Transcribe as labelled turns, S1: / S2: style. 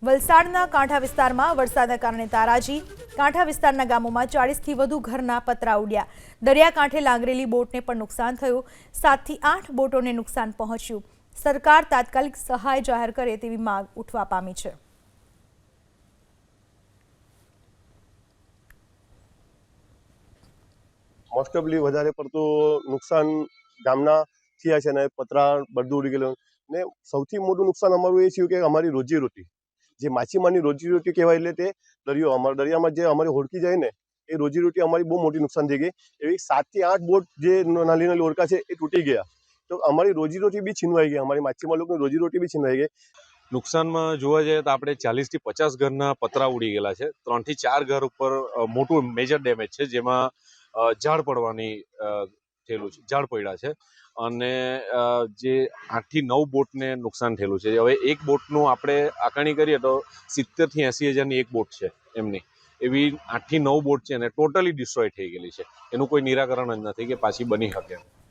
S1: વલસાડના કાંઠા વિસ્તારમાં વરસાદના કારણે તારાજી કાંઠા વિસ્તારના ગામોમાં 40થી વધુ ઘરના પતરા ઉડ્યા। દરિયાકાંઠે લાંગરેલી બોટને પણ નુકસાન થયું। 7 થી 8 બોટોને નુકસાન પહોંચ્યું। સરકાર તાત્કાલિક સહાય જાહેર કરે તેવી માંગ ઉઠવા પામી છે।
S2: મોસ્ટ ઓફલી વધારે પડતું નુકસાન ગામના થયા છે ને પતરા બધું ઉડી ગયેલું ને સૌથી મોટું નુકસાન અમારું એ થયું કે અમારી રોજીરોટી જે માછીમારની રોજીરોટી કહેવાય એટલે તે દરિયો અમારા દરિયામાં જે અમારી હોડકી જાય ને એ રોજીરોટી અમારી બહુ મોટી નુકસાન થઈ ગઈ। એવી 7 થી 8 બોટ જે નાની નાની ઓરકા છે એ તૂટી ગયા તો અમારી રોજીરોટી બી છીનવાઈ ગઈ, અમારી માછીમાર લોકોની રોજીરોટી બી છીનવાઈ ગઈ।
S3: નુકસાનમાં જોવા જઈએ તો આપણે 40 થી 50 ઘરના પતરા ઉડી ગયેલા છે। 3 થી 4 ઘર ઉપર મોટું મેજર ડેમેજ છે, જેમાં ઝાડ પડવાની થયેલું છે, ઝાડ પડ્યા છે અને જે 8 થી 9 બોટને નુકસાન થયેલું છે। હવે એક બોટનું આપણે આકારણી કરીએ તો 70 થી 80 હજારની એક બોટ છે એમની, એવી 8 થી 9 બોટ છે અને ટોટલી ડિસ્ટ્રોય થઈ ગયેલી છે। એનું કોઈ નિરાકરણ જ નથી કે પાછી બની શકે।